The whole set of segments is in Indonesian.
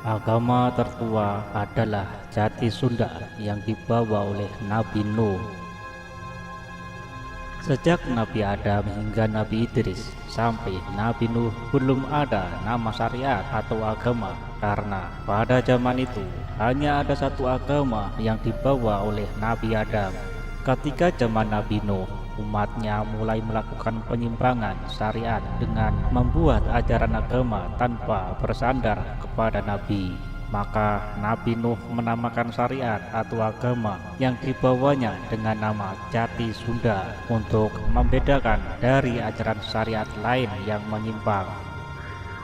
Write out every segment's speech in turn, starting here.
Agama tertua adalah jati Sunda yang dibawa oleh Nabi Nuh. Sejak Nabi Adam hingga Nabi Idris sampai Nabi Nuh belum ada nama syariat atau agama, karena pada zaman itu hanya ada satu agama yang dibawa oleh Nabi Adam. Ketika zaman Nabi Nuh, umatnya mulai melakukan penyimpangan syariat dengan membuat ajaran agama tanpa bersandar kepada Nabi. Maka Nabi Nuh menamakan syariat atau agama yang dibawanya dengan nama Jati Sunda untuk membedakan dari ajaran syariat lain yang menyimpang.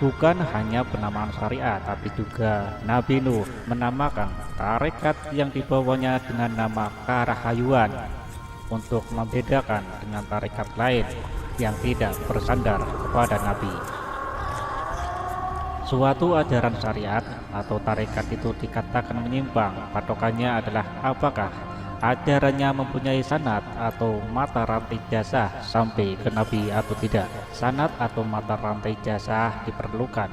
Bukan hanya penamaan syariat, tapi juga Nabi Nuh menamakan tarekat yang dibawanya dengan nama Karahayuan untuk membedakan dengan tarekat lain yang tidak bersandar kepada Nabi. Suatu ajaran syariat atau tarekat itu dikatakan menyimpang, patokannya adalah apakah ajarannya mempunyai sanad atau mata rantai jasa sampai ke Nabi atau tidak. Sanad atau mata rantai jasa diperlukan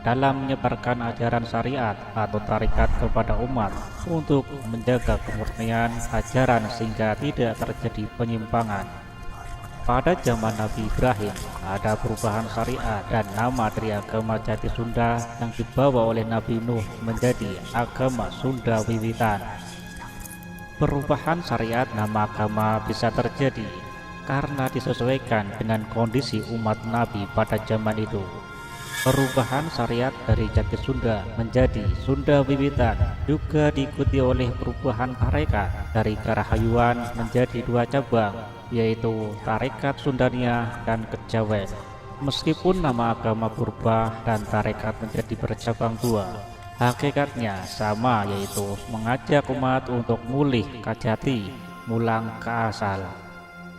dalam menyebarkan ajaran syariat atau tarekat kepada umat untuk menjaga kemurnian ajaran sehingga tidak terjadi penyimpangan. Pada zaman Nabi Ibrahim ada perubahan syariat dan nama dari agama Jati Sunda yang dibawa oleh Nabi Nuh menjadi agama Sunda Wiwitan. Perubahan syariat nama agama bisa terjadi karena disesuaikan dengan kondisi umat Nabi pada zaman itu. Perubahan syariat dari Jati Sunda menjadi Sunda Wiwitan juga diikuti oleh perubahan tarekat dari Karahayuan menjadi dua cabang, yaitu tarekat Sundania dan Kejawen. Meskipun nama agama berubah dan tarekat menjadi bercabang dua, hakikatnya sama, yaitu mengajak umat untuk mulih ke jati, mulang ke asal.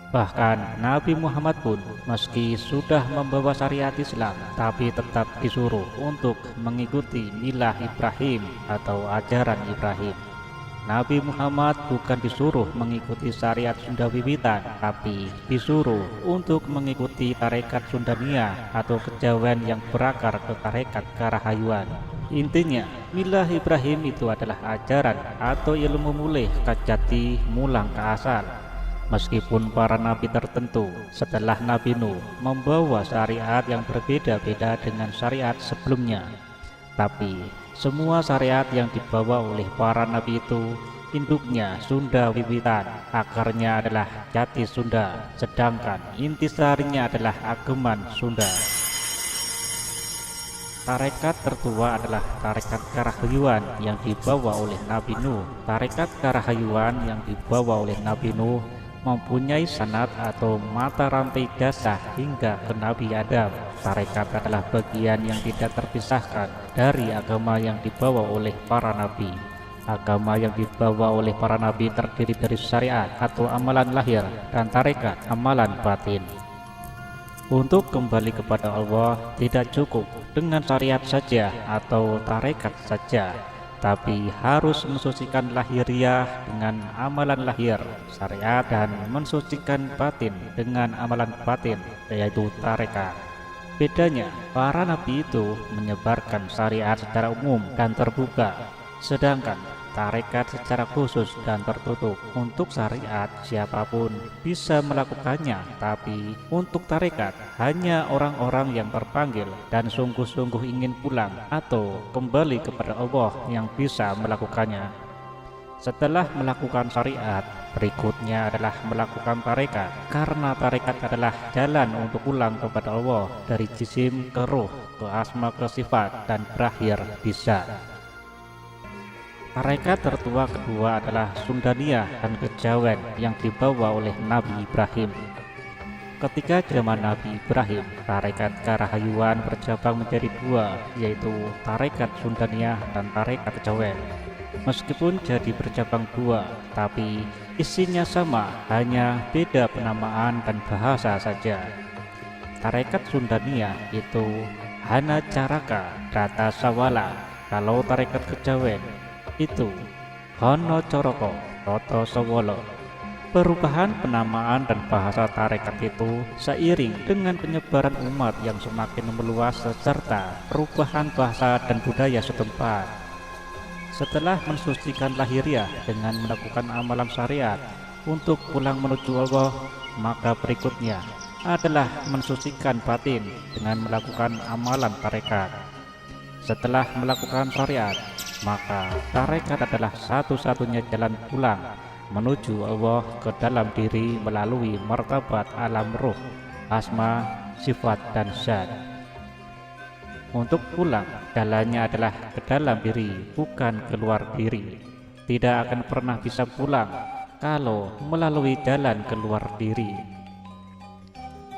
Bahkan Nabi Muhammad pun meski sudah membawa syariat Islam, tapi tetap disuruh untuk mengikuti milah Ibrahim atau ajaran Ibrahim. Nabi Muhammad bukan disuruh mengikuti syariat Sunda Wiwitan, tapi disuruh untuk mengikuti tarekat Sundania atau Kejawen yang berakar ke tarekat Karahayuan. Intinya, milah Ibrahim itu adalah ajaran atau ilmu mulih ke jati, mulang ke asal. Meskipun para nabi tertentu setelah Nabi Nuh membawa syariat yang berbeda-beda dengan syariat sebelumnya, tapi semua syariat yang dibawa oleh para nabi itu induknya Sunda Wiwitan, akarnya adalah Jati Sunda, sedangkan intisarinya adalah Ageman Sunda. Tarekat tertua adalah tarekat Karahayuan yang dibawa oleh Nabi Nuh. Tarekat Karahayuan yang dibawa oleh Nabi Nuh mempunyai sanad atau mata rantai jasa hingga ke Nabi Adam. Tarekat adalah bagian yang tidak terpisahkan dari agama yang dibawa oleh para nabi. Agama yang dibawa oleh para nabi terdiri dari syariat atau amalan lahir dan tarekat amalan batin. Untuk kembali kepada Allah tidak cukup dengan syariat saja atau tarekat saja, tapi harus mensucikan lahiriah dengan amalan lahir, syariat, dan mensucikan batin dengan amalan batin, yaitu tarekat. Bedanya, para nabi itu menyebarkan syariat secara umum dan terbuka, sedangkan tarekat secara khusus dan tertutup. Untuk syariat, siapapun bisa melakukannya, tapi untuk tarekat, hanya orang-orang yang terpanggil dan sungguh-sungguh ingin pulang atau kembali kepada Allah yang bisa melakukannya. Setelah melakukan syariat, berikutnya adalah melakukan tarekat, karena tarekat adalah jalan untuk pulang kepada Allah dari jisim ke ruh, ke asma ke sifat, dan berakhir di zat. Tarekat tertua kedua adalah Sundania dan Kejawen yang dibawa oleh Nabi Ibrahim. Ketika zaman Nabi Ibrahim, tarekat Karahayuan bercabang menjadi dua, yaitu tarekat Sundania dan tarekat Kejawen. Meskipun jadi bercabang dua, tapi isinya sama, hanya beda penamaan dan bahasa saja. Tarekat Sundania itu Hana Caraka Rata Sawala, kalau tarekat Kejawen itu Hono Coroko Toto Sawolo. Perubahan penamaan dan bahasa tarekat itu seiring dengan penyebaran umat yang semakin meluas serta perubahan bahasa dan budaya setempat. Setelah mensucikan lahiriah dengan melakukan amalan syariat untuk pulang menuju Allah, maka berikutnya adalah mensucikan batin dengan melakukan amalan tarekat. Setelah melakukan syariat, maka tarekat adalah satu-satunya jalan pulang menuju Allah ke dalam diri melalui martabat alam ruh, asma, sifat, dan zat. Untuk pulang, jalannya adalah ke dalam diri, bukan keluar diri. Tidak akan pernah bisa pulang kalau melalui jalan keluar diri.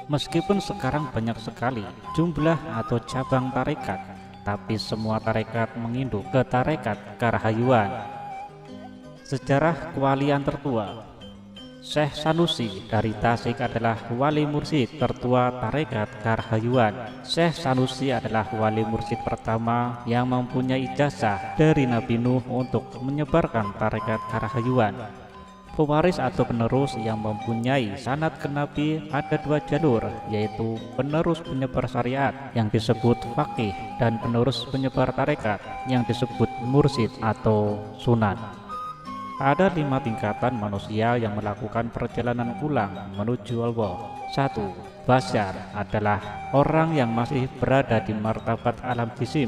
Meskipun sekarang banyak sekali jumlah atau cabang tarekat, tapi semua tarekat menginduk ke tarekat Karahayuan. Sejarah kewalian tertua. Syekh Sanusi dari Tasik adalah wali mursyid tertua tarekat Karahayuan. Syekh Sanusi adalah wali mursyid pertama yang mempunyai ijazah dari Nabi Nuh untuk menyebarkan tarekat Karahayuan. Pewaris atau penerus yang mempunyai sanad ke Nabi ada dua jalur, yaitu penerus penyebar syariat yang disebut faqih dan penerus penyebar tarekat yang disebut mursyid atau sunan. Ada 5 tingkatan manusia yang melakukan perjalanan pulang menuju Allah. 1. Basyar adalah orang yang masih berada di martabat alam jisim.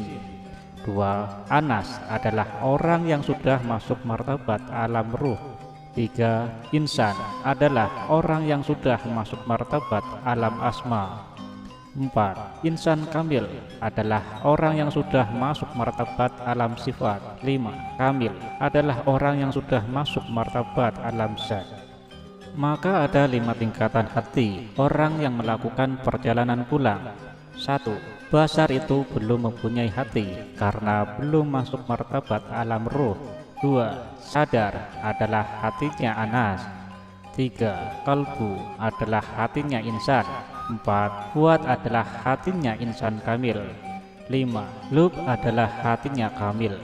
2. Anas adalah orang yang sudah masuk martabat alam ruh. 3. Insan adalah orang yang sudah masuk martabat alam asma. 4. Insan kamil adalah orang yang sudah masuk martabat alam sifat. 5. Kamil adalah orang yang sudah masuk martabat alam zat. Maka ada 5 tingkatan hati orang yang melakukan perjalanan pulang. 1. Basar itu belum mempunyai hati karena belum masuk martabat alam ruh. 2. Sadar adalah hatinya Anas. 3. Kalbu adalah hatinya insan. 4. Fuad adalah hatinya insan kamil. 5. Lub adalah hatinya kamil.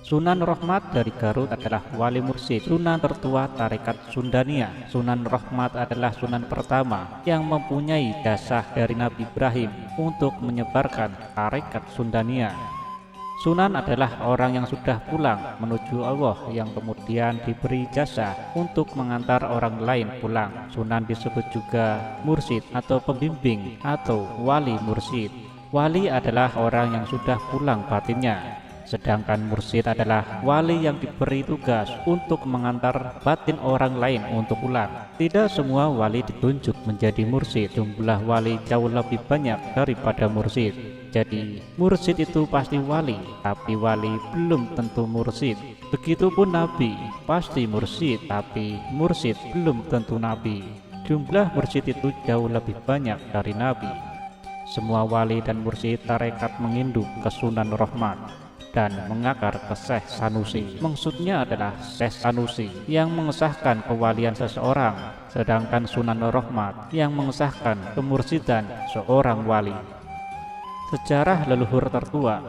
Sunan Rohmat dari Garut adalah wali mursyid, sunan tertua tarekat Sundania. Sunan Rohmat adalah sunan pertama yang mempunyai dasah dari Nabi Ibrahim untuk menyebarkan tarekat Sundania. Sunan adalah orang yang sudah pulang menuju Allah yang kemudian diberi jasa untuk mengantar orang lain pulang. Sunan disebut juga mursyid atau pembimbing atau wali mursyid. Wali adalah orang yang sudah pulang batinnya, sedangkan mursyid adalah wali yang diberi tugas untuk mengantar batin orang lain untuk pulang. Tidak semua wali ditunjuk menjadi mursyid, jumlah wali jauh lebih banyak daripada mursyid. Jadi mursyid itu pasti wali, tapi wali belum tentu mursyid. Begitupun nabi, pasti mursyid, tapi mursyid belum tentu nabi. Jumlah mursyid itu jauh lebih banyak dari nabi. Semua wali dan mursyid tarekat menginduk ke Sunan Rohmat dan mengakar ke Syekh Sanusi. Maksudnya adalah Syekh Sanusi yang mengesahkan kewalian seseorang, sedangkan Sunan Rohmat yang mengesahkan kemursidan seorang wali. Sejarah leluhur tertua.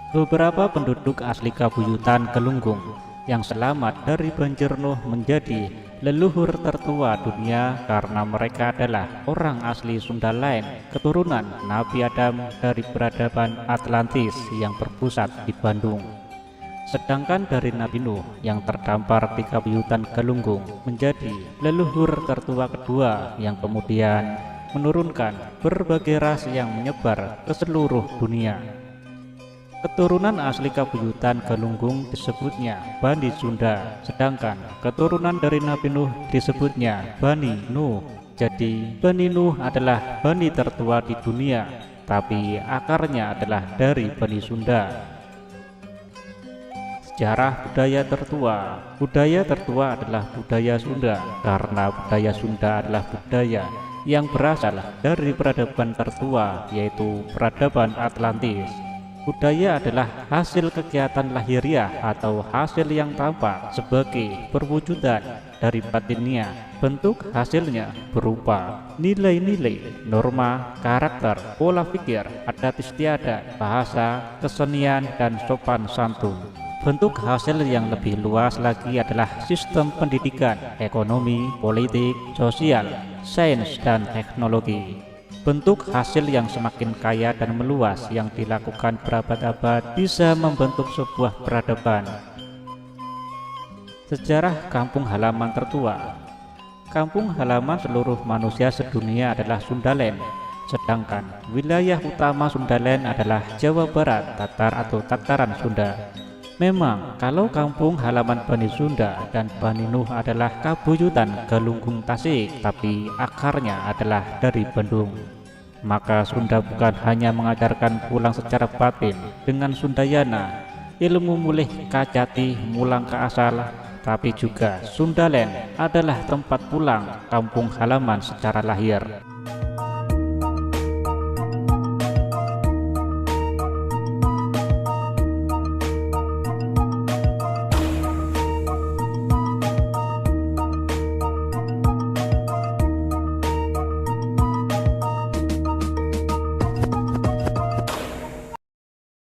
Beberapa penduduk asli Kabuyutan Gelunggung yang selamat dari banjir Nuh menjadi leluhur tertua dunia karena mereka adalah orang asli Sunda Lain, keturunan Nabi Adam dari peradaban Atlantis yang berpusat di Bandung. Sedangkan dari Nabi Nuh yang terdampar di Kabuyutan Gelunggung menjadi leluhur tertua kedua yang kemudian menurunkan berbagai ras yang menyebar ke seluruh dunia. Keturunan asli Kabuyutan Gelunggung disebutnya Bani Sunda, sedangkan keturunan dari Nabi Nuh disebutnya Bani Nuh. Jadi Bani Nuh adalah Bani tertua di dunia, tapi akarnya adalah dari Bani Sunda. Sejarah budaya tertua. Budaya tertua adalah budaya Sunda, karena budaya Sunda adalah budaya yang berasal dari peradaban tertua, yaitu peradaban Atlantis. Budaya adalah hasil kegiatan lahiriah atau hasil yang tampak sebagai perwujudan dari batinnya. Bentuk hasilnya berupa nilai-nilai, norma, karakter, pola pikir, adat istiadat, bahasa, kesenian, dan sopan santun. Bentuk hasil yang lebih luas lagi adalah sistem pendidikan, ekonomi, politik, sosial, sains, dan teknologi. Bentuk hasil yang semakin kaya dan meluas yang dilakukan berabad-abad bisa membentuk sebuah peradaban. Sejarah kampung halaman tertua. Kampung halaman seluruh manusia sedunia adalah Sundaland, sedangkan wilayah utama Sundaland adalah Jawa Barat, Tatar atau Tataran Sunda. Memang, kalau kampung halaman Bani Sunda dan Bani Nuh adalah Kabuyutan Galunggung Tasik, tapi akarnya adalah dari Bandung. Maka Sunda bukan hanya mengajarkan pulang secara batin dengan Sundayana, ilmu mulih kajati mulang ke asal, tapi juga Sundaland adalah tempat pulang kampung halaman secara lahir.